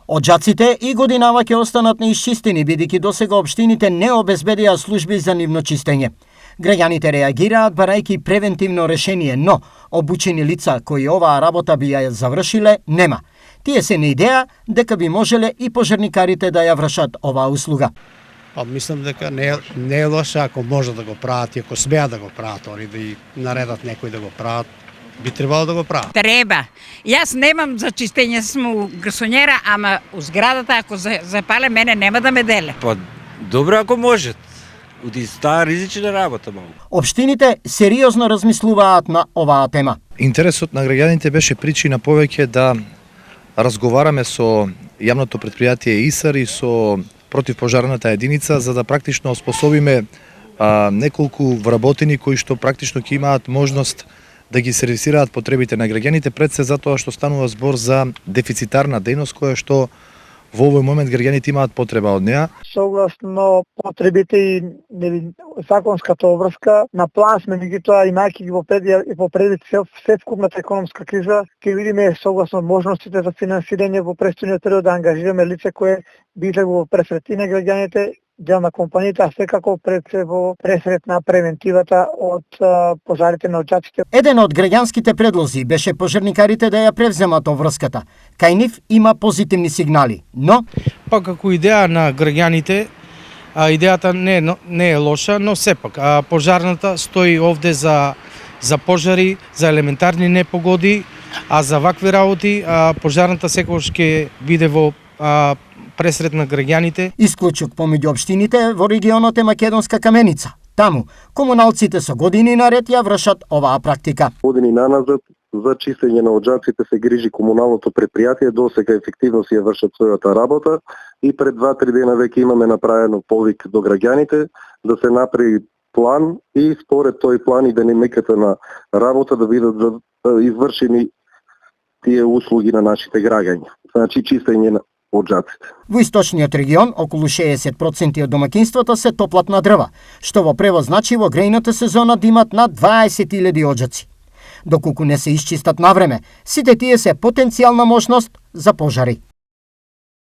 Оджаците и годинава ќе останат неисчистени, бидејќи досега општините не обезбедија служби за нивно чистење. Граѓаните реагираат барајќи превентивно решение, но обучени лица кои оваа работа би ја завршиле нема. Тие се на идеја дека би можеле и пожарникарите да ја вршат оваа услуга. Мислам дека не е лошо ако може да го прават и ако смеат да го прават, они да и наредат некој да го прават, би требало да го прават. Треба. Јас немам за чистење, сум у гарсонјера, ама у зградата ако запале мене нема да ме деле. Па добро ако можат. Уди таа ризична работа малку. Општините сериозно размислуваат на оваа тема. Интересот на граѓаните беше причина повеќе да разговараме со јавното претпријатие ИСАР и со противпожарната единица за да практично оспособиме неколку вработени кои што практично ќе имаат можност да ги сервисираат потребите на граѓаните, пред се затоа што станува збор за дефицитарна дејност која што во овој момент граѓаните имаат потреба од неа. Согласно потребите и законската обврска, на план сме меѓутоа имајќи ги во предвид севкупната економска криза, ќе видиме согласно можностите за финансирање во престојниот период да ангажираме лице кое би излегло во пресрет и на граѓаните, дел на компаниите, а секако пред се во пресрет на превентивата од пожарите на Оджаците. Еден од граѓанските предлози беше пожарникарите да ја превземат обврската. Кај нив има позитивни сигнали, но па како идеја на граѓаните, идејата не е лоша, но сепак пожарната стои овде за пожари, за елементарни непогоди, а за вакви работи пожарната секогаш ќе биде во пресрет на граѓаните. Исклучок помеѓу општините во регионот е Македонска Каменица. Таму комуналците со години наред ја вршат оваа практика. Години наназад за чистење на оджаците се грижи комуналното претпријатие, досега ефективно си ја вршат својата работа и пред 2-3 дена веќе имаме направено повик до граѓаните да се направи план и според тој план и динамиката на работа да бидат извршени тие услуги на нашите граѓани. Значи чистење на оджаците. Во источниот регион, околу 60% од домаќинствата се топлат на дрва, што во превод значи во грејната сезона да имат над 20.000 оджаци. Доколку не се исчистат навреме, сите тие се потенцијална можност за пожари.